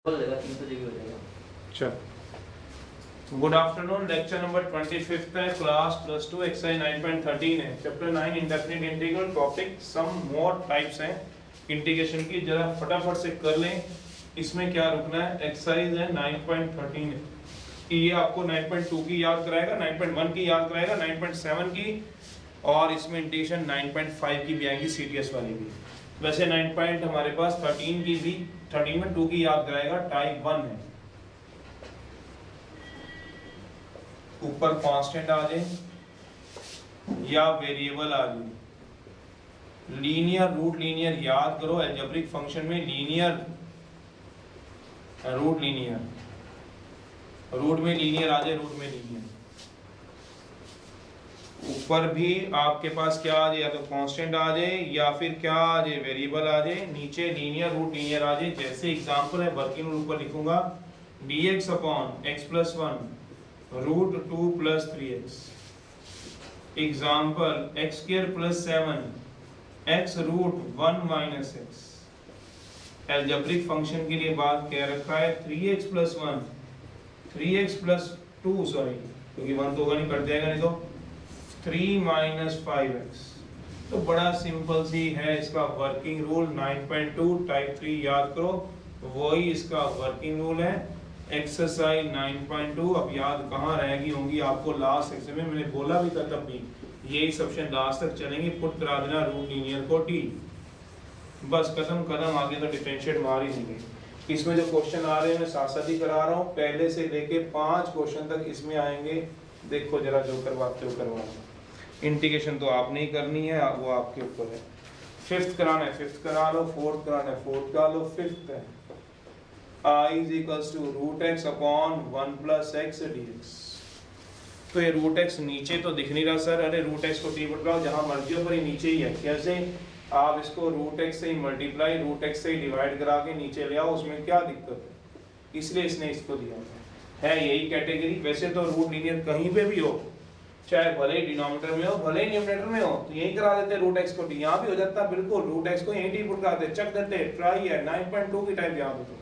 चल good afternoon. Lecture number 25 है, class +2 exercise 9.13 है, chapter 9 indefinite integral, topic some more types हैं integration की। जरा फटाफट से कर लें। इसमें क्या रुकना है, एक्सरसाइज है 9.13 ये आपको 9.2 की याद कराएगा, 9.1 की याद कराएगा, 9.7 की, और इसमें इंटीग्रेशन 9.5 की भी आएंगी, सीटीएस वाली भी। वैसे 9 पॉइंट हमारे पास 13 की भी, 13 में 2 की याद कराएगा, टाइप 1 है। ऊपर कांस्टेंट आ जाए या वेरिएबल आ जाए। लीनियर रूट लीनियर याद करो, अलजेब्रिक फंक्शन में लीनियर रूट लीनियर, रूट में लीनियर आ जाए, रूट में लीनियर। ऊपर भी आपके पास क्या आ जाए, या तो कांस्टेंट आ जाए या फिर क्या आ जाए, वेरिएबल आ जाए। नीचे लीनियर रूट लीनियर आ जाए। जैसे एग्जांपल है, वर्किंग रूल पर लिखूंगा dx upon x plus 1 root 2 plus 3x। Example x square plus 7 x root 1 minus x। Algebraic function के लिए बात कह रखा है 3x plus 1 3x plus 2, sorry क्योंकि 1 तो होगा नहीं, कट जाएगा नहीं तो 3 माइनस 5x। तो बड़ा सिंपल सी है इसका वर्किंग रूल। 9.2 टाइप 3 याद करो, वही इसका वर्किंग रूल है। एक्सरसाइज 9.2 अब याद कहाँ रहेगी होंगी आपको, लास्ट सेक्शन में मैंने बोला भी था, तब भी यही सेक्शन लास्ट तक चलेंगे। पुट करा देना रूट लीनियर को टी, बस कदम कदम आगे तो डिफरेंशिएट मार ही नहीं। इसमें जो क्वेश्चन आ रहे हैं मैं साथ साथ ही करा रहा हूँ, पहले से लेके 5 क्वेश्चन तक इसमें आएंगे। देखो जरा जो करवाते हो करवाना। इंटीग्रेशन तो आपने ही करनी है, वो आपके ऊपर है। फिफ्थ कराना है फिफ्थ करा लो, फोर्थ कराना है फोर्थ करा लो। फिफ्थ है I is equals to root x upon 1 plus x dx। तो ये रूट एक्स नीचे तो दिख नहीं रहा सर, अरे रूट एक्स को टी बताओ, जहां मर्जी हो पर ये नीचे ही है। कैसे, आप इसको रूट एक्स से ही मल्टीप्लाई, रूट एक्स से ही डिवाइड करा के नीचे ले आओ, उसमें क्या दिक्कत है, इसलिए इसने इसको दिया है यही कैटेगरी। वैसे तो रूट लीनियर कहीं पे भी हो, चाहे भले ही डिनोमिनेटर में हो भले ही न्यूमरेटर में हो, तो यही करा देते रूट एक्स को टी, यहाँ भी हो जाता बिल्कुल। रूट एक्स को यही टी पुट करा देते, चक देते, ट्राई है 9.2 की टाइप याद हो तो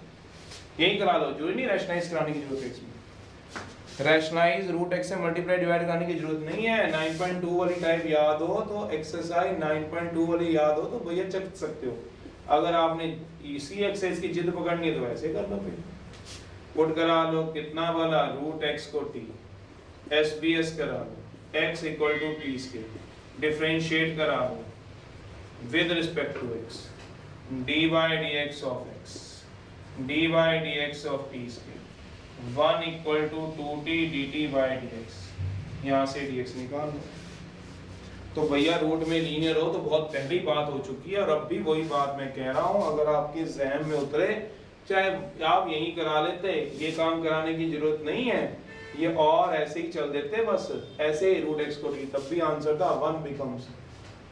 यही करा लो, जो नहीं रैशनलाइज कराने की जरूरत है इसमें। रैशनलाइज रूट एक्स से मल्टीप्लाई डिवाइड करने की जरूरत नहीं है। 9.2 वाली टाइप याद हो तो, एक्सरसाइज 9.2 वाली याद हो तो भैया चक सकते हो। अगर आपने इसी एक्सरसाइज की जिद पकड़नी है तो वैसे कर लो। फिर पुट करा लो कितना वाला, रूट एक्स को टी, एस बी एस करा लो, x equal to t square, differentiate करा लो with respect to x, dy dx of x, dy dx of t square 1 equal to 2t dt by dx। यहाँ से dx निकाल लो। तो भैया रूट में लीनियर हो तो बहुत पहली बात हो चुकी है, और अब भी वही बात मैं कह रहा हूँ। अगर आपके ज़हन में उतरे, चाहे आप यही करा लेते, ये काम कराने की जरूरत नहीं है, ये और ऐसे ही चल देते, बस ऐसे ही रूट एक्स को टी, तब भी आंसर था 1 बिकम्स।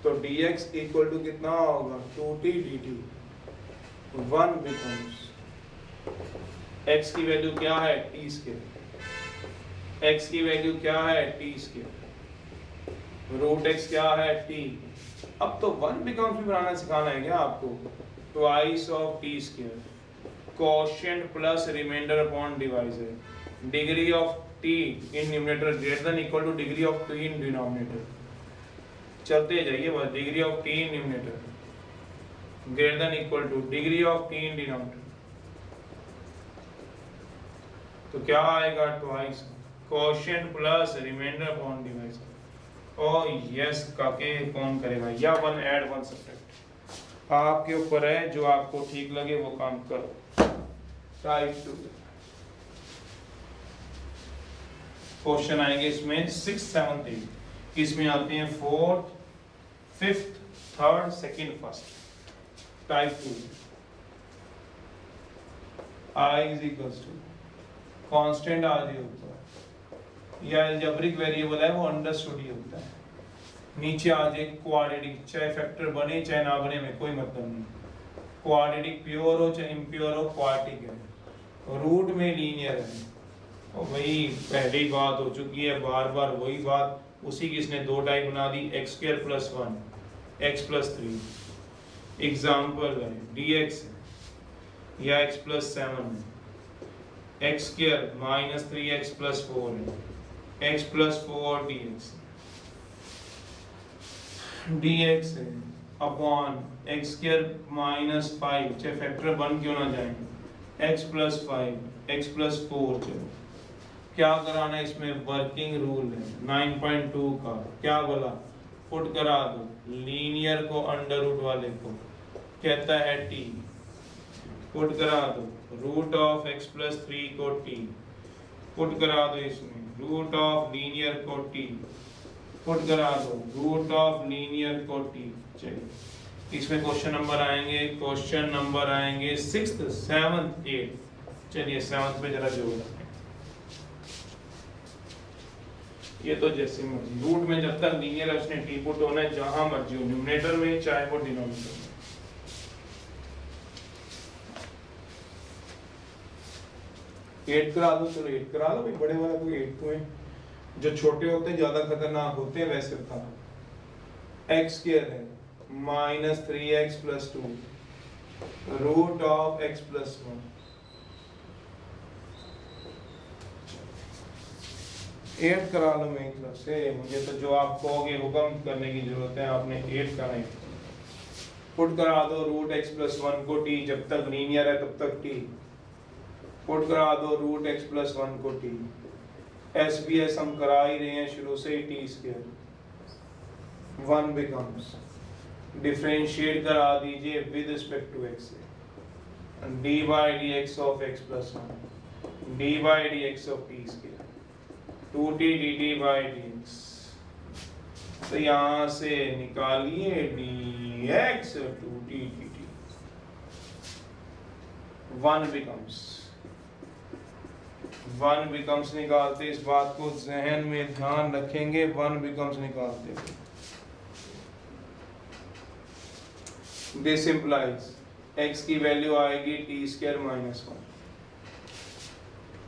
तो dx इक्वल टू कितना होगा, 2t dt, 1 बिकम्स। x की वैल्यू क्या है, t स्क्वायर, x की वैल्यू क्या है, t स्क्वायर, रूट x क्या है, t। अब तो 1 बिकम्स भी बनाना सिखाना है क्या आपको। Twice of t square, quotient plus remainder upon divisor, degree of t in numerator greater than equal to degree of t in denominator. चलते जाइए बस, degree of t in numerator greater than equal to degree of t in denominator. तो क्या आएगा, twice quotient plus remainder upon divisor. Oh yes काके कौन करेगा, या 1 ऐड 1 सब्ट्रैक्ट, आपके ऊपर है, जो आपको ठीक लगे वो काम करो। टाइप 2 क्वेश्चन आएंगे इसमें 6, 7, 8। इसमें आते हैं 4th, 5th, 3rd, 2nd, 1st। Type 2 I is equals to constant आ जाए ऊपर, या अलजेब्रिक वेरिएबल है वो अंडरस्टूड ही होता है। नीचे आ जाए क्वाड्रेटिक, चाहे फैक्टर बने चाहे ना बने में कोई मतलब नहीं, क्वाड्रेटिक प्योर हो चाहे इम्प्योर हो, क्वाड्रेटिक है, रूट में लीनियर है। और वही पहली बात हो चुकी है, बार बार वही बात, उसी की इसने 2 टाइप बना दी, x square plus 1 x plus 3। Example है dx या x plus 7 x square minus 3x plus 4 है, x प्लस 4 dx dx है अपॉन एक्स स्क्वायर माइनस 5, चाहे फैक्टर 1 क्यों ना जाए, x प्लस 5 x प्लस 4। चलो क्या कराना है इसमें, वर्किंग रूल है 9.2 का, क्या बोला, पुट करा दो लीनियर को अंडर रूट वाले को, कहता है t, पुट करा दो रूट ऑफ x प्लस 3 को t, पुट करा दो इसमें रूट ऑफ लीनियर को t, पुट करा दो रूट ऑफ लीनियर को t। चलिए इसमें क्वेश्चन नंबर आएंगे, क्वेश्चन नंबर आएंगे 6th 7th 8th। चलिए 7th पे जरा जोड़, ये तो जैसे मर्जी, रूट में जब तक लीनियर है उसने टी पुट होना है, जहां मर्जी हो, न्यूमरेटर में चाहे वो डिनोमिनेटर में। एट करा दो, चलो 8 करा लो भाई, बड़े वाला तो 8 तो है, जो छोटे होते हैं ज्यादा खतरनाक होते हैं वैसे बता। एक्स स्क्वायर है minus 3x plus 2 root of x plus 1, 8 करा लो मेरी तरफ से, मुझे तो जो आप कहोगे हुक्म करने की जरूरत है, आपने 8 का नहीं। पुट करा दो रूट x प्लस 1 को t, जब तक लीनियर है तब तक t, पुट करा दो रूट x प्लस 1 को t, एस बी एस हम करा ही रहे हैं शुरू से ही, टी स्क्वायर 1 बिकम्स, डिफरेंशिएट करा दीजिए विद रिस्पेक्ट टू x से, D by D x of x plus 1 D by D x of T square 2t dt by dx। तो यहां से निकालिए dx 2t dt, 1 बिकम्स निकालते, इस बात को जहन में ध्यान रखेंगे, 1 बिकम्स निकालते। दिस इंप्लाइज x की वैल्यू आएगी t स्क्वायर माइनस 1,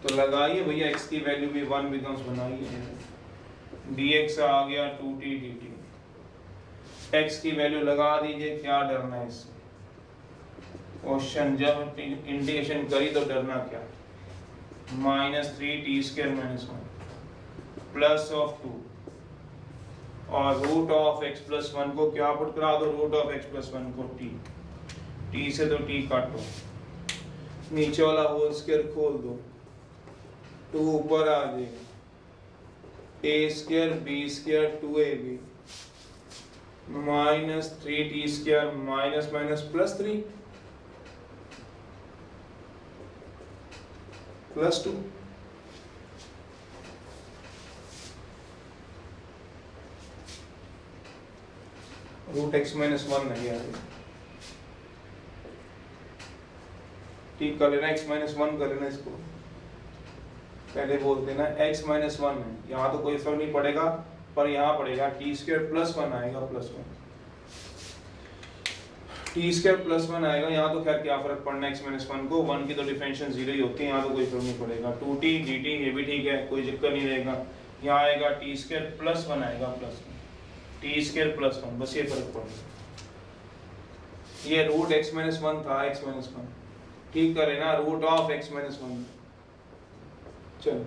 तो लगाइए भैया x की वैल्यू भी 1 बिकम्स बनाइए, dx आ गया 2t dt, x की वैल्यू लगा दीजिए, क्या डरना है इससे, क्वेश्चन जब इंटीग्रेशन करी तो डरना क्या, minus 3t square minus 1 plus of 2 और रूट ऑफ x प्लस 1 को क्या पुट करा दो, रूट ऑफ x प्लस 1 को t से तो t काटो, नीचे वाला होल स्क्वायर खोल दो, 2 ऊपर आ जाएगा, a square b square 2ab minus 3t square minus minus plus 3 plus 2, root x minus 1 नहीं आ रही, ठीक कर लेना, x माइनस 1 कर लेना, इसको पहले बोलते ना x माइनस 1 है, यहाँ तो कोई फर्क नहीं पड़ेगा, पर यहाँ पड़ेगा t स्क्वायर प्लस 1 आएगा, प्लस 1 t स्क्वायर प्लस 1 आएगा, यहाँ तो खैर क्या फर्क पड़ना है x माइनस 1 को, 1 की तो डिफरेंशियल 0 ही होती है, यहाँ तो कोई फर्क नहीं पड़ेगा, 2t dt ये भी ठीक है, कोई दिक्कत नहीं रहेगा, यहाँ आएगा t स्क्वायर प्लस 1 आएगा, प्लस 1 t स्क्वायर प्लस 1, बस ये फर्क पड़ेगा, ये रूट x माइनस 1 था, x माइनस 1 ठीक करे ना, रूट ऑफ x माइनस 1, चलो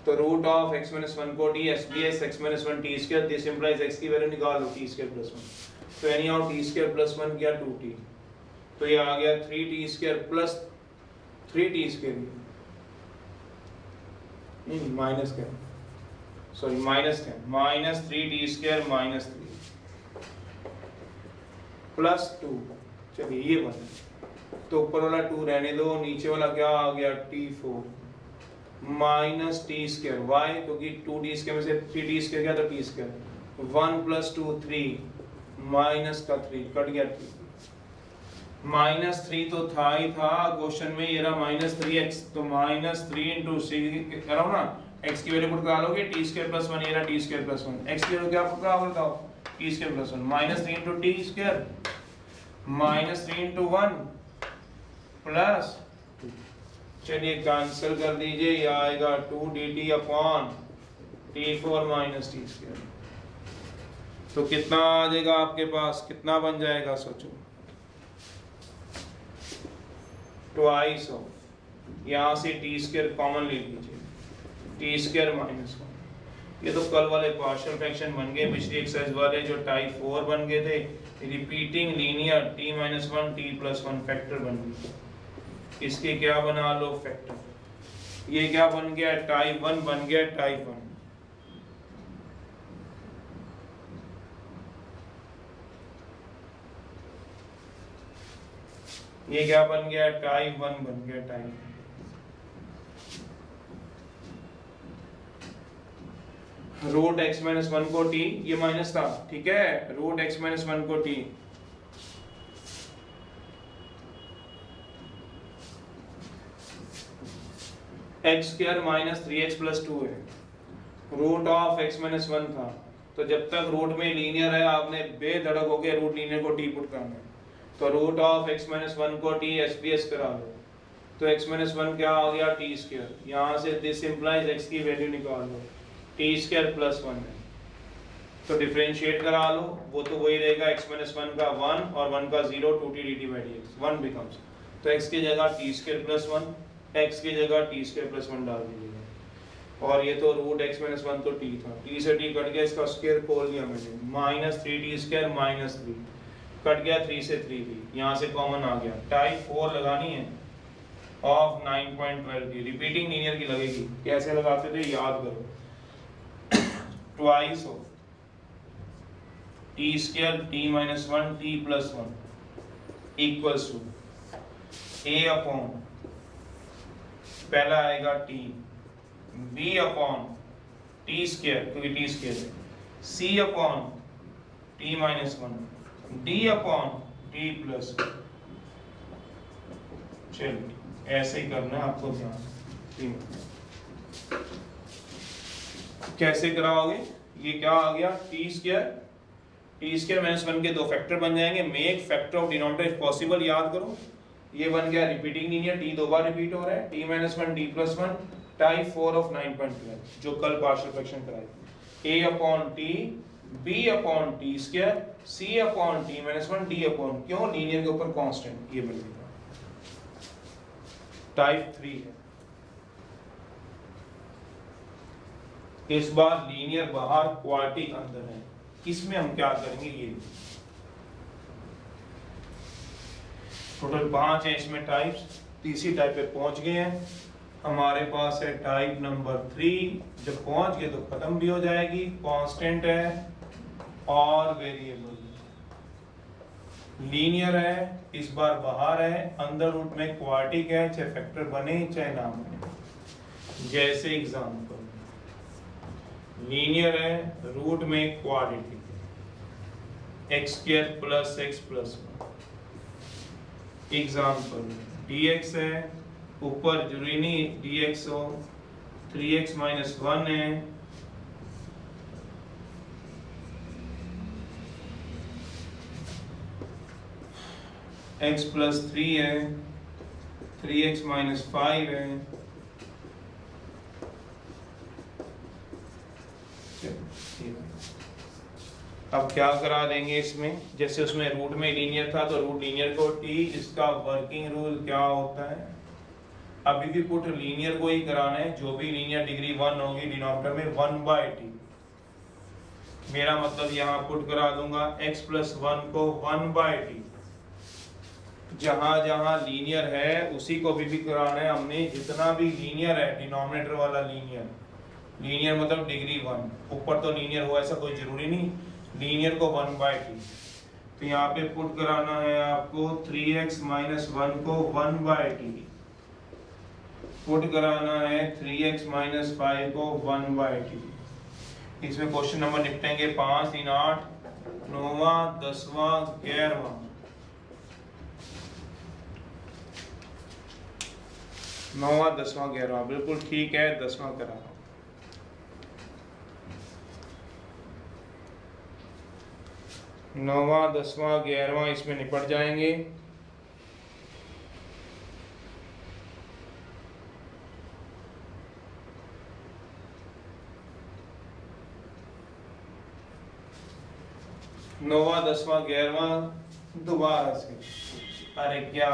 तो रूट ऑफ x माइनस 1 को d s b s x minus 1 t square, this implies x की वैल्यू निकाल लो t स्क्वायर प्लस 1, तो any how t square plus 1 क्या 2t, तो ये आ गया 3t square plus 3t square, minus क्या, sorry minus क्या, minus 3t square minus 3 plus 2, चलिए ये बन, तो ऊपर वाला 2 रहने दो, नीचे वाला क्या आ गया t4 minus T square, Y क्योंकि 2t स्क्वायर में से 3t स्क्वायर क्या, तो t स्क्वायर 1 प्लस 2 3 माइनस का 3 कट गया 3, माइनस 3 तो था ही था क्वेश्चन में, ये रहा माइनस 3x, तो माइनस 3 इंटू सी कर रहा हूँ ना, x की वैल्यू पुट करा लोगे t स्क्वायर प्लस 1, ये रहा t स्क्वायर प्लस 1, x की वैल्यू क्या पुट करा बताओ, t square plus 1 minus 3 into t square minus 3 into 1 plus, चलिए कैंसिल कर दीजिए, ये आएगा 2 dt upon t4 minus T square, तो कितना आ जाएगा आपके पास, कितना बन जाएगा सोचो, ट्वाइस ऑफ यहाँ से टी स्क्वायर कॉमन ले लीजिए, टी स्क्वायर माइनस 1। ये तो कल वाले पार्शियल फ्रैक्शन बन गए, पिछली एक्सरसाइज वाले जो टाइप 4 बन गए थे, repeating linear t minus 1 t plus 1 factor बन गए। इसके क्या बना लो, फैक्टर। ये क्या बन गया, टाइप 1 बन गया, टाइप 1। ये क्या बन गया, टाइप 1 बन गया, टाइप 1। रूट x माइनस 1 को t, ये माइनस था, ठीक है, रूट x माइनस 1 को t, x square minus 3x plus 2 है, रूट ऑफ x माइनस 1 था। तो जब तक रूट में लीनियर है आपने बेधड़क हो गया रूट लीनियर को t पुट करना है। तो रूट ऑफ x माइनस 1 को t SBS करा लो, तो x माइनस 1 क्या आ गया, t स्क्वायर। यहाँ से दिस इंप्लाइज x की वैल्यू निकाल लो, टी स्क्वायर प्लस 1 है, तो डिफरेंशिएट करा लो, वो तो वही रहेगा, x माइनस 1 का 1 और 1 का 0, 2t dt by dx, 1 becomes, तो x की जगह टी स्क्वायर प्लस 1, x की जगह टी स्क्वायर प्लस 1 डाल दीजिएगा। और ये तो रूट x माइनस 1 तो t था, t से t कट गया, इसका स्क्वायर खोल दिया मैंने, minus 3t square minus 3, cut गया 3 से 3 भी, यहाँ से कॉमन आ गया। टाइप 4 लगानी है ऑफ 9.12 की, रिपीटिंग लीनियर की लगेगी। कैसे लगाते थे याद करो, twice of t square t minus 1 t plus 1 equals to a upon, पहला आएगा t, b upon t square क्योंकि t square है, c upon t minus 1, d upon t plus 1। चलिए ऐसे ही करना है आपको ध्यान। कैसे कराओगे, ये क्या आ गया, टी स्क्वायर माइनस 1 के दो फैक्टर बन जाएंगे, make factor of denominator if possible, याद करो। ये बन गया रिपीटिंग लीनियर, टी दो बार रिपीट हो रहा है, T minus 1 T plus 1, type 4 of 9.12 जो कल पार्शियल फ्रैक्शन कराई, a upon T, b upon T square, c upon T minus 1, d upon, क्यों, लीनियर के ऊपर कांस्टेंट, ये बन गया। टाइप 3 है, इस बार लीनियर बाहर क्वाड्रेटिक अंदर है। इसमें हम क्या करेंगे, ये टोटल 5 है इसमें टाइप्स, तीसरी टाइप पे पहुंच गए हैं। हमारे पास है टाइप नंबर 3, जब पहुंच गए तो खत्म भी हो जाएगी। कांस्टेंट है और वेरिएबल, लीनियर है, इस बार बाहर है, अंदर रूट में क्वाड्रेटिक है, चाहे फैक्टर बने चाहे ना बने। जैसे एग्जांपल, लीनियर है, रूट में क्वाड्रेटिक है, x square plus x plus 1। Example, dx है, ऊपर जरूरी नहीं dx हो, 3x माइनस 1 है, x प्लस 3 है, 3x माइनस 5 है। अब क्या करा देंगे इसमें, जैसे उसमें रूट में लीनियर था तो रूट लीनियर को t, इसका वर्किंग रूल क्या होता है, अभी भी पुट लीनियर को ही कराना है, जो भी लीनियर डिग्री 1 होगी डिनोमिनेटर में 1/t। मेरा मतलब यहाँ पुट करा दूंगा x प्लस 1 को 1/t, जहां जहां लीनियर है उसी को भी कराना है हमने, जितना भी लीनियर है डिनोमिनेटर वाला लीनियर, लीनियर मतलब डिग्री 1, ऊपर तो लीनियर हो ऐसा कोई जरूरी नहीं, लीनियर को 1/t। तो यहाँ पे पुट कराना है आपको 3x माइनस 1 को 1/t, पुट कराना है 3x माइनस 5 को 1/t। इसमें क्वेश्चन नंबर निपटेंगे 5, 3, 8, 9वां, 10वां, 11वां। 9वां, 10वां, 11वां, बिल्कुल ठीक है, 10वां करा। 9वां, 10वां, 11वां इसमें निपट जाएंगे। नौवां, 10वां, 11वां दोबारा से, अरे क्या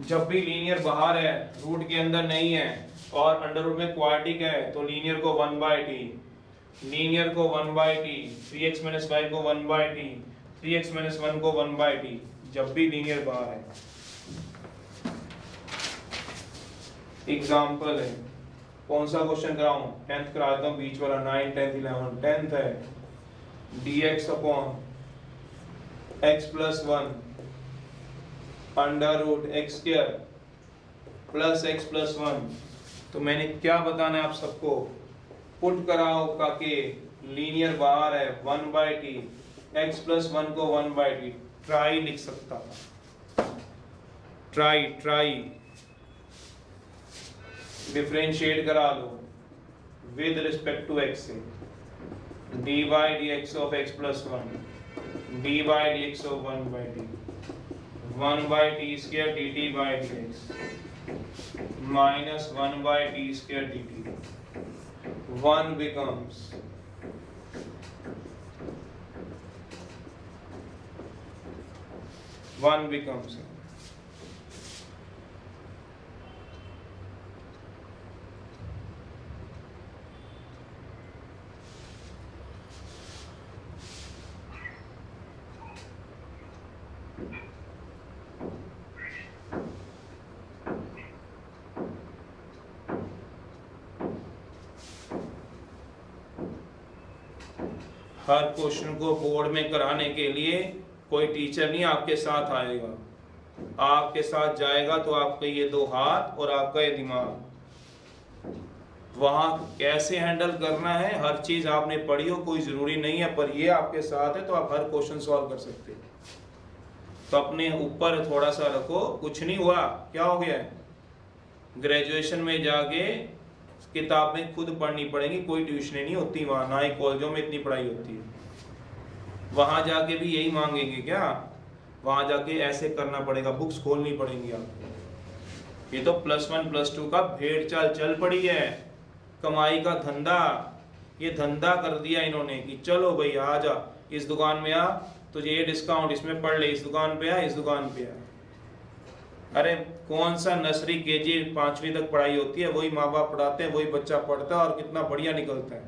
जब भी लीनियर बाहर है, रूट के अंदर नहीं है और अंडर रूट में क्वाड्रेटिक है तो लीनियर को 1/t, लीनियर को 1/t, 3x - y को 1/t, 3x - 1 को 1/t, जब भी लीनियर बाहर है। एग्जाम्पल है, कौन सा क्वेश्चन कराऊं? 10th करा देता हूं, बीच वाला 9, 10, 11। 10th है dx upon x + 1 √x² plus x + 1। तो मैंने क्या बताना है आप सबको? पुट कराओ का के लीनियर बाहर है 1/t, x + 1 को 1/t, ट्राई लिख सकता था, ट्राई डिफरेंशिएट करा लो विद रिस्पेक्ट टू x से, dy dx of x + 1 dy dx of 1/t, 1/t² dt by dx minus 1/t² dt, 1 becomes her question को बोर्ड में कराने के लिए कोई टीचर नहीं आपके साथ आएगा, आपके साथ जाएगा तो आपके ये 2 हाथ और आपका ये दिमाग, वहां कैसे हैंडल करना है हर चीज आपने पढ़ी हो, कोई जरूरी नहीं है, पर ये आपके साथ है तो आप हर क्वेश्चन सॉल्व कर सकते हो। तो अपने ऊपर थोड़ा सा रखो, कुछ नहीं हुआ, क्या हो गया है? ग्रेजुएशन में जाके किताबें खुद पढ़नी पड़ेगी, कोई ट्यूशन नहीं होती वहां, ना ही कॉलेजों में इतनी पढ़ाई होती है। वहां जाके भी यही मांगेंगे क्या? वहां जाके ऐसे करना पड़ेगा, बुक्स खोलनी पड़ेंगी आपको। ये तो +1 +2 का भेड़ चाल चल पड़ी है, कमाई का धंधा, ये धंधा कर दिया इन्होंने कि चलो भाई आ जा, इस दुकान में आ, तुझे ये डिस्काउंट, इसमें पढ़ ले, इस दुकान पे आ, इस दुकान पे आ। अरे कौन सा नर्सरी केजी 5वीं तक पढ़ाई होती है, वही माँ बाप पढ़ाते हैं, वही बच्चा पढ़ता है और कितना बढ़िया निकलता है।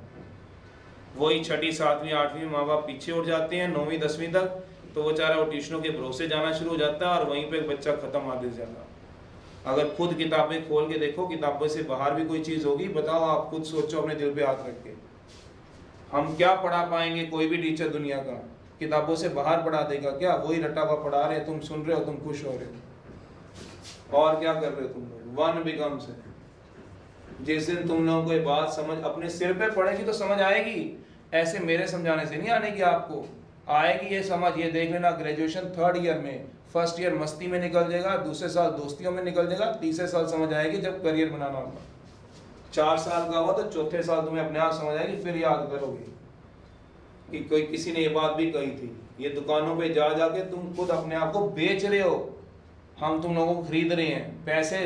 वही 6ठी 7वीं 8वीं माँ बाप पीछे उठ जाते हैं, 9वीं 10वीं तक तो वो बेचारा वो ट्यूशनों के भरोसे जाना शुरू हो जाता है और वहीं पे बच्चा खत्म आते जाता। अगर खुद किताबें खोल के देखो, किताबों से बाहर भी कोई चीज होगी, बताओ, आप खुद सोचो अपने दिल पे हाथ रख के। हम क्या पढ़ा पाएंगे? कोई भी टीचर दुनिया का किताबों से बाहर पढ़ा देगा क्या? वही रटा हुआ पढ़ा रहे, तुम सुन रहे हो, तुम खुश हो रहे हो, और क्या कर रहे हो तुम लोग? 1 becomes है। जिस दिन तुम लोगों को ये बात समझ अपने सिर पे पड़ेगी तो समझ आएगी, ऐसे मेरे समझाने से नहीं आने की, आपको आएगी ये समझ। ये देख लेना, ग्रेजुएशन 3rd ईयर में, 1st ईयर मस्ती में निकल जाएगा, दूसरे साल दोस्तियों में निकल जाएगा, तीसरे साल समझ आएगी जब करियर बनाना होगा। 4 साल का हुआ तो चौथे साल तुम्हें अपने आप समझ आएगी, फिर याद करोगे कि कोई किसी ने ये बात भी कही थी। ये दुकानों पे जा जाके तुम खुद अपने आप को बेच रहे हो, हम तुम लोगों को खरीद रहे हैं, पैसे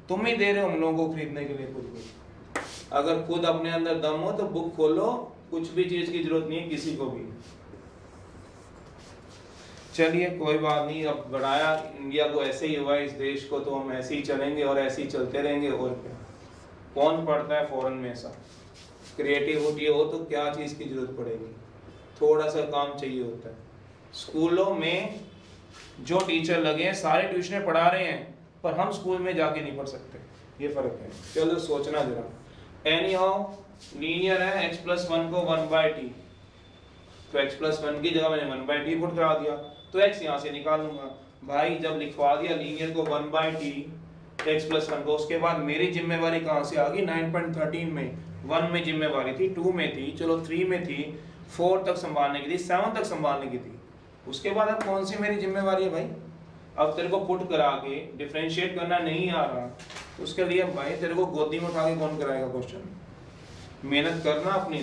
तुम ही दे रहे हो हम लोगों को खरीदने के लिए खुद को। अगर खुद अपने अंदर दम हो तो बुक खोलो, कुछ भी चीज की जरूरत नहीं है किसी को भी। चलिए कोई बात नहीं, अब बढ़ाया इंडिया को, ऐसे ही हुआ इस देश को, तो हम ऐसे ही चलेंगे और ऐसे ही चलते रहेंगे। और क्या, कौन पढ़ता है फॉरेन में? ऐसा क्रिएटिविटी हो तो क्या चीज की जरूरत पड़ेगी, थोड़ा सा काम चाहिए होता है। स्कूलों में जो टीचर लगे हैं सारे ट्यूशनें पढ़ा रहे हैं, पर हम स्कूल में जाके नहीं पढ़ सकते, ये फर्क है। चलो सोचना जरा। एनी हाउ लीनियर है, x + 1 को 1/t, तो x + 1 की जगह मैंने 1/t पुट करा दिया, तो x यहाँ से निकाल लूंगा। भाई जब लिखवा दिया लीनियर को 1/t, x + 1 को, उसके बाद मेरी जिम्मेवारी कहाँ से आ गई? 9.13 में 1 में जिम्मेवारी थी, 2 में थी, चलो 3 में थी, 4 तक संभालने की थी, 7 तक संभालने की थी। उसके बाद अब कौन सी मेरी जिम्मेवारी है भाई? अब तेरे को पुट करा के डिफरेंशिएट करना नहीं आ रहा, उसके लिए भाई तेरे को गोदी में उठा के कौन कराएगा क्वेश्चन? मेहनत करना अपनी।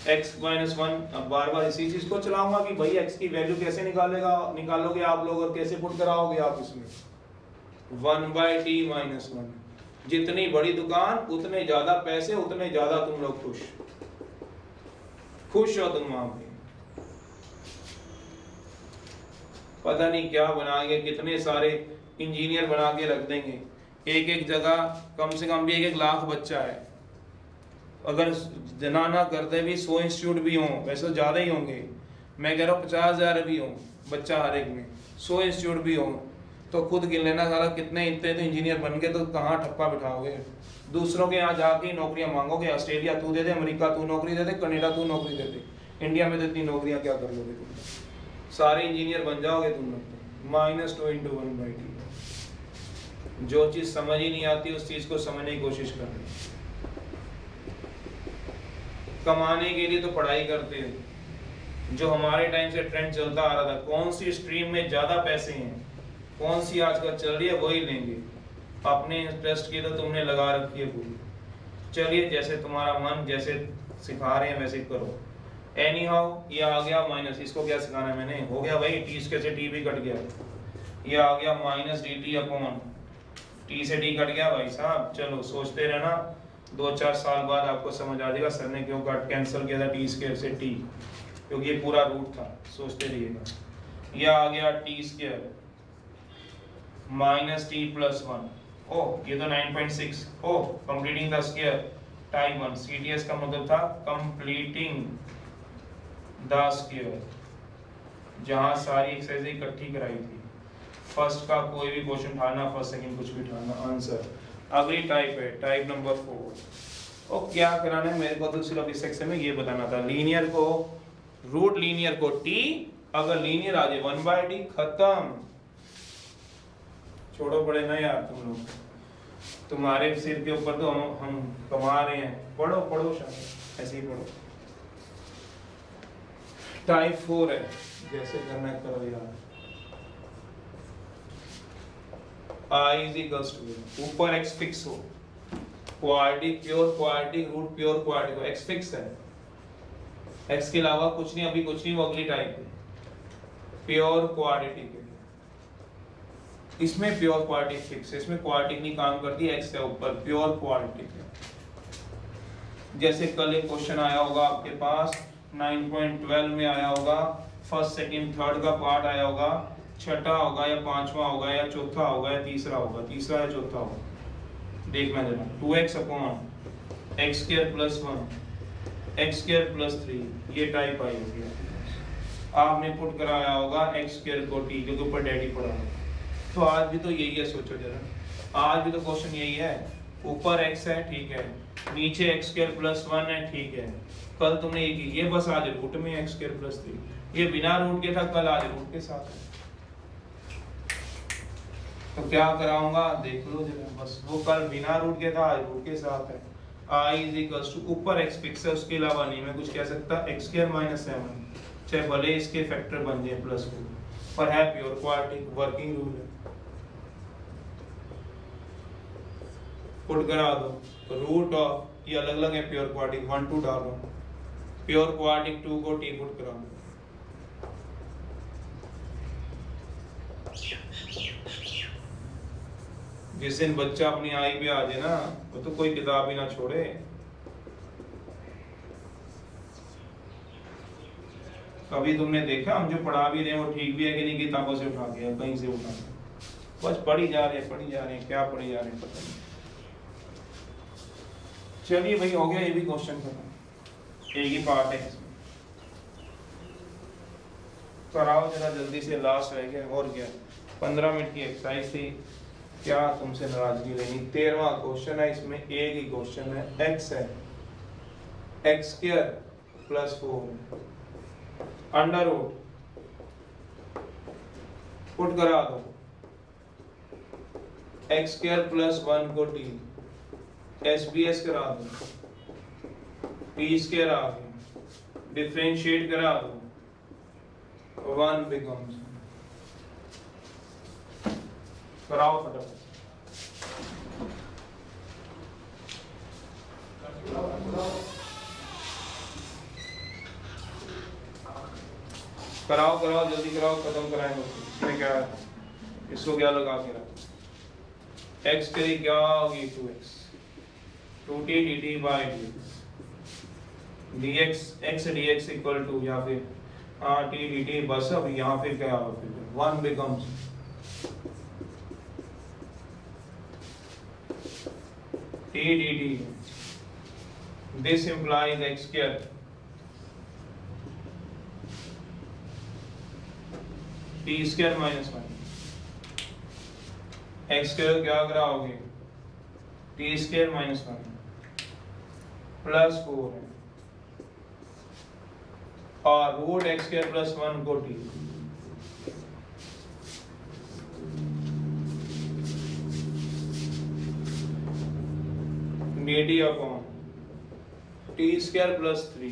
x - 1, अब बार बार इसी चीज को चलाऊंगा कि भाई x की वैल्यू कैसे निकालोगे आप लोग और कैसे पुट कराओगे आप इसमें? 1/t - 1। जितनी बड़ी दुकान उतने ज्यादा पैसे, उतने ज्यादा तुम लोग खुश हो तुम वहां पे। पता नहीं क्या बनाएंगे, कितने सारे इंजीनियर बना के रख देंगे। एक एक जगह कम से कम भी 1-1 लाख बच्चा है। अगर जनाना करते भी 100 इंस्टीट्यूट भी हों, वैसे तो ज़्यादा ही होंगे, मैं कह रहा हूँ 50,000 भी हों बच्चा हर एक में, 100 इंस्टीट्यूट भी हों, तो खुद गिन लेना सारा कितने इतने तो इंजीनियर बन गए, तो कहाँ ठप्पा बिठाओगे? दूसरों के यहाँ जाके नौकरियां मांगोगे। ऑस्ट्रेलिया तू दे दे, अमेरिका तू नौकरी दे दे, कनाडा तू नौकरी दे दे, इंडिया में तो इतनी नौकरियां क्या कर लोगे तुम? सारे इंजीनियर बन जाओगे तुम लोग। -2 × 1/t। जो चीज समझ ही नहीं आती उस चीज को समझने की कोशिश करनी। कमाने के लिए तो पढ़ाई करते हैं, जो हमारे टाइम से ट्रेंड चलता आ रहा था, कौन सी स्ट्रीम में ज्यादा पैसे हैं, कौन सी आजकल चल रही है, वही लेंगे। अपने इंटरेस्ट की तो तुमने लगा रखी है पूरी। चलिए जैसे तुम्हारा मन, जैसे सिखा रहे हैं वैसे करो। एनी हाउ ये आ गया माइनस, इसको क्या सिखाना है मैंने, हो गया भाई, टी से टी भी कट गया, ये आ गया -dt अपॉन टी से टी कट गया भाई साहब। चलो सोचते रहना, 2-4 साल बाद आपको समझ आ जाएगा सर ने क्यों कट कैंसिल किया था टी स्क्वायर से टी, क्योंकि ये पूरा रूट था। सोचते रहिएगा। ये आ गया टी स्क्वायर -t+1। ओह ये तो 9.6। Oh completing the square type 1। CTS का मतलब था कंप्लीटिंग द स्क्वायर, जहां सारी एक्सरसाइज इकट्ठी कराई थी। फर्स्ट का कोई भी क्वेश्चन उठाना, फर्स्ट सेकंड कुछ भी उठाना, आंसर। अगली टाइप है टाइप नंबर 4। और क्या कराना है मेरे को, तो सिर्फ इस सेक्शन में ये बताना था, लीनियर को रूट लीनियर को t, अगर लीनियर आ जाए 1/t, खत्म। छोड़ो पड़े ना यार तुम लोग, तुम्हारे सिर के ऊपर तो हम कमा रहे हैं। पढ़ो पढ़ो शायद ऐसे ही पढ़ो। टाइप 4 है, जैसे करना है करो यार। I is equals to, ऊपर x फिक्स हो, quadratic pure quadratic root pure quadratic हो, x फिक्स है, x के अलावा कुछ नहीं, अभी कुछ नहीं, वो अगली टाइप है प्योर क्वाड्रेटिक है। इसमें प्योर क्वाड्रेटिक फिक्स है, इसमें क्वाड्रेटिक नहीं काम करती, x है ऊपर, प्योर क्वाड्रेटिक है। जैसे कल एक क्वेश्चन आया होगा आपके पास 9.12 में आया होगा, फर्स्ट सेकंड थर्ड का पार्ट आया होगा, छठा होगा या पांचवा होगा या चौथा होगा या तीसरा होगा, तीसरा या चौथा होगा, देखना जरा। 2x अपॉन x² + 1 x² + 3, ये टाइप आई होगी। आपने पुट कराया होगा x² को t, क्योंकि ऊपर डैडी पड़ा है। तो आज भी तो यही है, सोचो जरा, आज भी तो क्वेश्चन यही है, ऊपर x है ठीक है, नीचे x² + 1 है ठीक है, कल तुमने ये की, ये बस आज रूट में x² + 3, ये बिना रूट के था, कल आज रूट के साथ है। तो क्या कराऊंगा देख लो जरा, बस वो कल बिना रूट के था, आज रूट के साथ है। I = ऊपर x फिक्स है, उसके अलावा नहीं मैं कुछ कह सकता। x² - 7, चाहे भले इसके फैक्टर बन जाए +4, पर है प्योर क्वाड्रेटिक, वर्किंग रूल है। पुट करा दो, रूट ऑफ, ये अलग अलग है, प्योर क्वाड्रेटिक 1 2 डालो, प्योर क्वाड्रेटिक 2 को t पुट करा दो। जिस दिन बच्चा अपनी आई पे आ जाए ना, वो तो कोई किताब ही ना छोड़े। कभी तुमने देखा हम जो पढ़ा भी रहे हैं वो ठीक भी है कि नहीं, किताबों से उठा के कहीं से उठा के, बस पढ़ी जा रहे हैं, क्या पढ़ी जा रहे हैं पता नहीं। चलिए भाई हो गया ये भी क्वेश्चन खत्म, एक ही पार्ट है इसमें। कराओ जरा जल्दी से, लास्ट रह गया। और क्या 15 मिनट की एक्सरसाइज थी, क्या तुमसे नाराजगी लेनी। 13वां क्वेश्चन है, इसमें एक ही क्वेश्चन है, x है, x² + 4 अंडर रूट, पुट करा दो, x² + 1 को t, SBS करा दो, t² आ गया, डिफरेंशिएट करा दो, 1 becomes, कराओ फटाफट। कराओ कराओ जल्दी कराओ, खत्म कराएंगे। इसमें क्या है, इसको क्या लगा के रखो, x करी क्या होगी 2x, 2t dt/dx, dx x dx = या फिर t dt, बस अब यहाँ फिर क्या होगा, फिर 1 becomes t dt. This implies x square t square minus 1. x square क्या कराओगे, t square minus 1 प्लस 4 है, और रूट x square प्लस 1 को t, dt upon T square plus 3।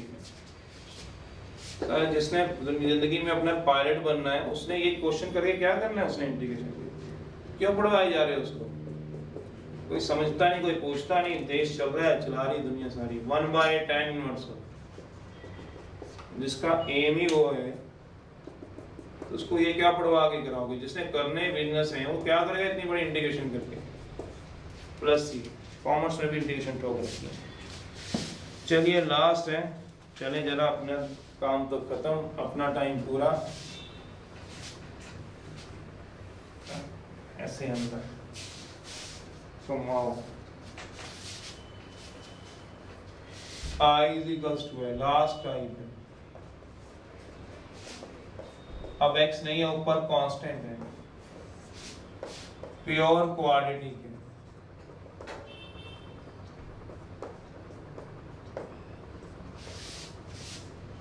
Sir जिसने जिंदगी में अपना पायलट बनना है उसने ये क्वेश्चन करके क्या करना है, उसने इंटीग्रेशन क्यों पढ़वाए जा रहे हैं उसको, कोई समझता नहीं, कोई पूछता नहीं, देश चल रहा है, चला रही दुनिया सारी 1/tan इनवर्स, जिसका एम ही वो है, तो उसको ये क्या पढ़वा के कराओगे। जिसने करने बिजनेस है वो क्या करेगा इतनी बड़ी इंटीग्रेशन करके, प्लस सी, कॉमर्स में भी इंटीग्रेशन टॉप रखी है। चलिए लास्ट है, चले जरा अपना काम तो खत्म, अपना टाइम पूरा, ऐसे अंदर घुमाओ, I is equals to है, लास्ट टाइम है। अब x नहीं है, ऊपर कांस्टेंट है, प्योर क्वाड्रेटिक है,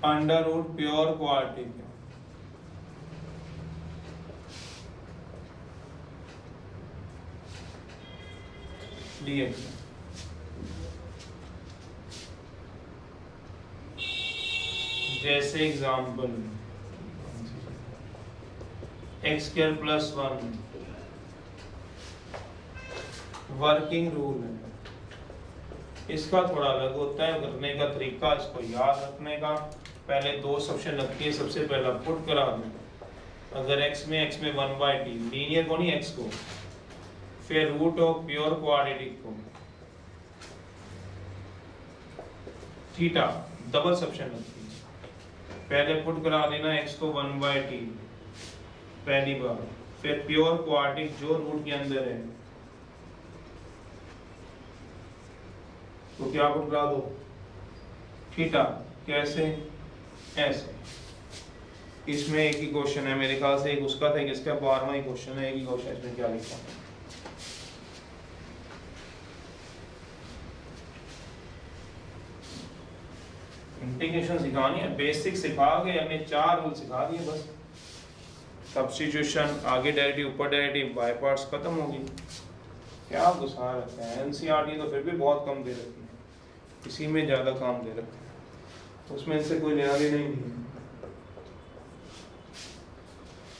अंडर रूट प्योर क्वाड्रेटिक है, dx। जैसे example x square plus 1 working rule है, इसका थोड़ा अलग होता है करने का तरीका, इसको याद रखने का। पहले दो सब्शन रखती है, सबसे पहला पुट करा दूं, अगर x में 1/t, लीनियर को नहीं x को, फिर रूट ऑफ प्योर क्वाड्रेटिक को, थीटा, डबल सब्शन रखती है, पहले पुट करा देना x को 1/t पहली बार, फिर प्योर क्वाड्रेटिक जो रूट के अंदर है तो क्या पुट करा दो, थीटा, कैसे, ऐसे। इसमें एक ही क्वेश्चन है मेरे ख्याल से, एक उसका था, एक इसका 12वां ही क्वेश्चन है, एक ही क्वेश्चन, इसमें क्या लिखा है। इंटीग्रेशन सिखानी है, बेसिक सिखा के हमने 4 रूल सिखा दिए बस। सब्स्टिट्यूशन, आगे डेरिवेटिव, ऊपर डेरिवेटिव, बाय पार्ट्स, खत्म होगी। क्या घुसा रखा है, एनसीईआरटी तो फिर भी बहुत कम दे रखी है, इसी में ज्यादा काम दे रखा है, उसमें इससे कोई लेना देना ही नहीं है।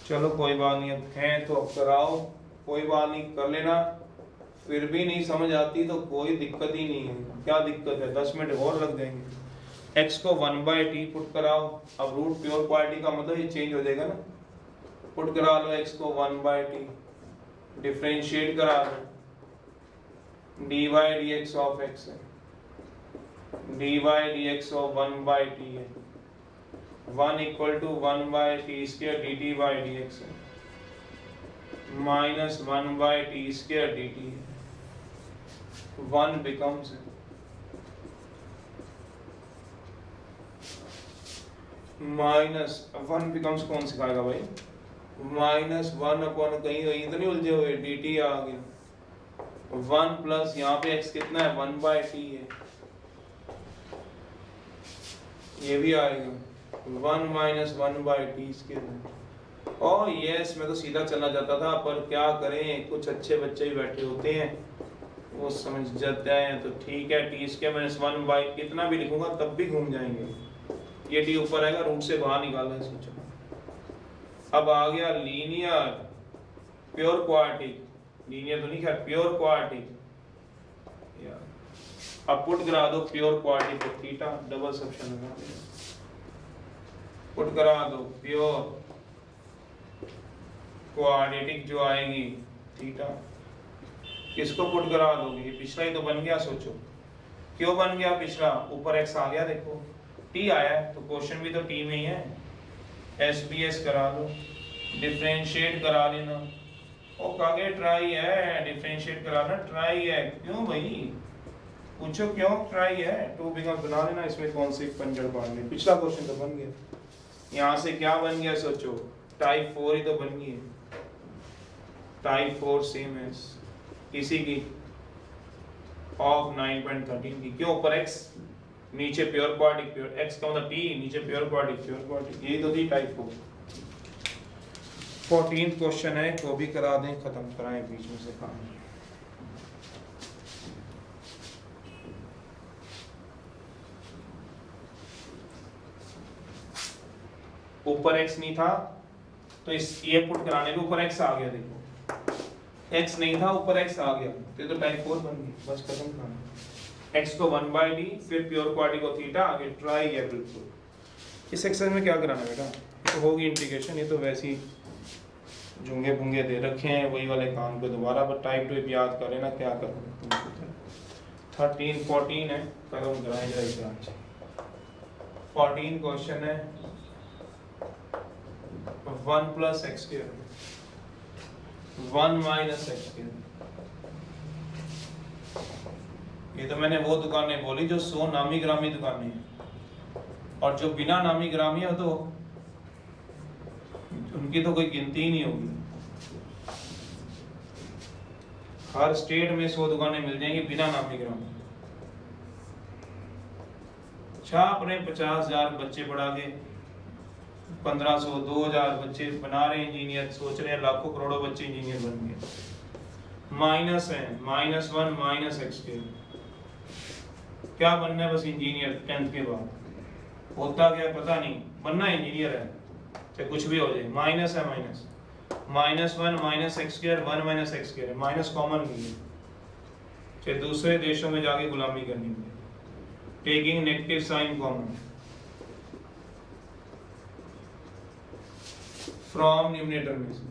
चलो कोई बात नहीं, अब है तो अब कराओ, कोई बात नहीं, कर लेना। फिर भी नहीं समझ आती तो कोई दिक्कत ही नहीं है, क्या दिक्कत है, 10 मिनट और लग जाएंगे। x को 1/t पुट कराओ, अब रूट प्योर क्वाड्रेटिक का मतलब ये चेंज हो जाएगा ना, पुट करा लो x को 1/t, डिफरेंशिएट करा लो, dy dx ऑफ x है, dy dx ऑफ 1/t है, 1 equal to 1/t square dt by dx है, माइनस 1/t स्क्वायर dt है, 1 becomes माइनस 1 becomes कौन सिखाएगा भाई, -1 अपॉन, कहीं तो नहीं उलझे हुए, dt आ गया, 1 प्लस यहाँ पे x कितना है, 1/t है, ये भी आएगा 1 माइनस 1/t स्क्वायर। और यस, मैं तो सीधा चलना चाहता था, पर क्या करें, कुछ अच्छे बच्चे ही बैठे होते हैं, वो समझ जाते हैं तो ठीक है। टी स्क्वायर माइनस 1 कितना भी लिखूंगा तब भी घूम जाएंगे, ये टी ऊपर आएगा, रूट से बाहर निकालना है, सोचो। अब आ गया लीनियर प्योर क्वाड्रेटिक, लीनियर तो नहीं खैर, प्योर क्वाड्रेटिक, अब पुट करा दो प्योर क्वाड्रेटिक को, थीटा, डबल सब्शन लगा दो, पुट करा दो प्योर क्वाड्रेटिक जो आएगी थीटा, किसको पुट करा दोगे, ये पिछला ही तो बन गया, सोचो क्यों बन गया पिछला, ऊपर x आ गया, देखो t आया है तो क्वेश्चन भी तो t में ही है, SBS करा दो, डिफरेंशिएट करा लेना। ओ कागे ट्राई है, डिफरेंशिएट कराना ट्राई है। क्यों भाई, पूछो क्यों ट्राई है। टू बिगम बना लेना, इसमें कौन सी पंजड़ बांध ली। पिछला क्वेश्चन तो बन गया, यहाँ से क्या बन गया सोचो, टाइप 4 ही तो बन गई है। टाइप 4 सेम है किसी की ऑफ 9.13 की। क्यों, ऊपर x नीचे प्योर क्वाड्रिक, प्योर x का मतलब t, नीचे प्योर क्वाड्रिक, प्योर क्वाड्रिक, यही तो थी टाइप 4। 14th क्वेश्चन है, वो भी करा दें, खत्म कराएं बीच में से काम। ऊपर x नहीं था तो इस ये पुट कराने पे ऊपर x आ गया। देखो x नहीं था, ऊपर x आ गया, तो टाइप 4 बन गई। बस खत्म करना। x को 1/d, फिर प्योर क्वाड्रिक को थीटा, आगे ट्राई है बिल्कुल। इस एक्सरसाइज में क्या कराना बेटा, तो होगी इंटीग्रेशन। ये तो वैसे ही जुंगे बुंगे दे रखे हैं, वही वाले काम को दोबारा पर टाइप 2 याद करें ना, क्या करें। 13 14 है, खत्म कराएं जरा इसे आज। 14 क्वेश्चन है 1 + x², 1 - x²। ये तो मैंने वो दुकानें बोली जो 100 नामी ग्रामी दुकानें हैं, और जो बिना नामी ग्रामी है तो उनकी तो कोई गिनती ही नहीं होगी। हर स्टेट में 100 दुकानें मिल जाएंगी बिना नामी ग्रामी। छाप रहे 50,000 बच्चे पढ़ा के, 1500 2000 बच्चे बना रहे इंजीनियर, सोच रहे हैं लाखों करोड़ों बच्चे इंजीनियर बन गए। माइनस है, -1 - x²। क्या बनना है, बस इंजीनियर 10th के बाद। होता क्या पता नहीं, बनना इंजीनियर है, चाहे कुछ भी हो जाए। माइनस है, माइनस -1 - x², 1 - x² है, माइनस कॉमन नहीं है, चाहे दूसरे देशों में जाके गुलामी करनी पड़े। Taking negative sign common from numerator में से।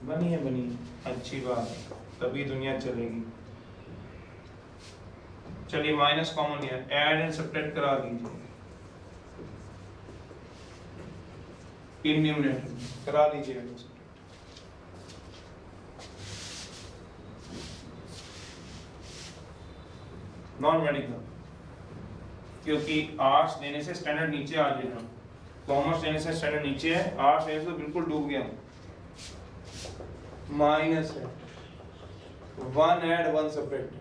बनी है, बनी है, अच्छी बात है, तभी दुनिया चलेगी। चलिए माइनस कॉमन है, ऐड एंड सब्ट्रैक्ट करा दीजिए। इन न्यूमरेटर करा दीजिए, नॉन मेडिकल, क्योंकि आर्ट्स लेने से स्टैंडर्ड नीचे आ जाएगा, कॉमर्स लेने से स्टैंडर्ड नीचे है, आर्ट्स लेने से तो बिल्कुल डूब गया। माइनस है, 1 ऐड 1 सब्ट्रैक्ट,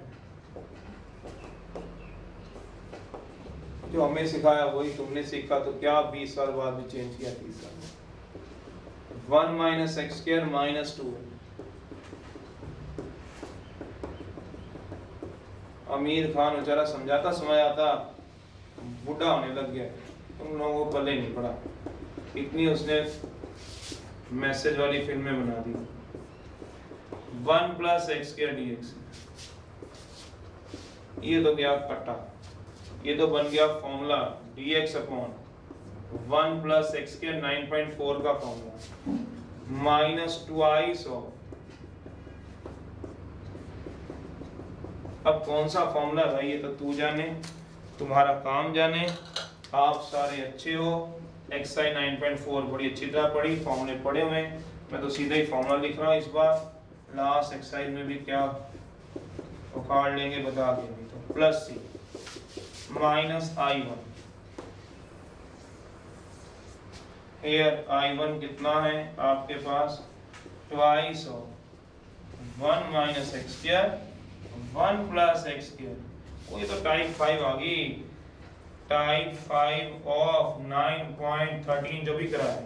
जो हमें सिखाया वही तुमने सीखा, तो क्या 20 साल बाद भी चेंज किया, 30 साल। 1 - x² -2 है। अमीर खान बेचारा समझाता समझाता बूढ़ा होने लग गया, तुम लोगों को पल्ले नहीं पड़ा, इतनी उसने मैसेज वाली फिल्में बना दी। 1 + x² dx, ये तो गया कटा, ये तो बन गया फॉर्मूला dx अपॉन 1 + x² 9.4 का फॉर्मूला, -2 ऑफ। अब कौन सा फॉर्मूला भाई, ये तो तू जाने, तुम्हारा काम जाने, आप सारे अच्छे हो। xi 9.4 बड़ी अच्छी तरह पढ़ी, फॉर्मूले पढ़े हुए, मैं तो सीधा ही फॉर्मूला लिख रहा हूँ इस बार। लास्ट एक्सरसाइज में भी क्या उखाड़ लेंगे बता देंगे, तो +c -i1। here i1 कितना है आपके पास, 2 ऑफ 1 - x², 1 + x²। ये तो टाइप 5 आ गई, टाइप 5 ऑफ 9.13 जो भी करा है।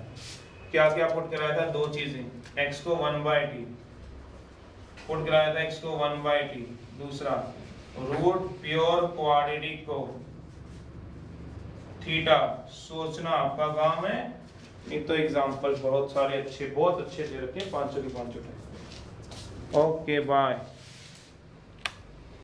क्या क्या पुट कराया था, दो चीजें, x को 1/t पुट कराया था, x को 1/t, दूसरा रूट प्योर क्वाड्रेटिक को थीटा। सोचना आपका काम है, एक तो एग्जांपल बहुत सारे अच्छे, बहुत अच्छे दे रखे हैं, 500 की 500। Okay bye.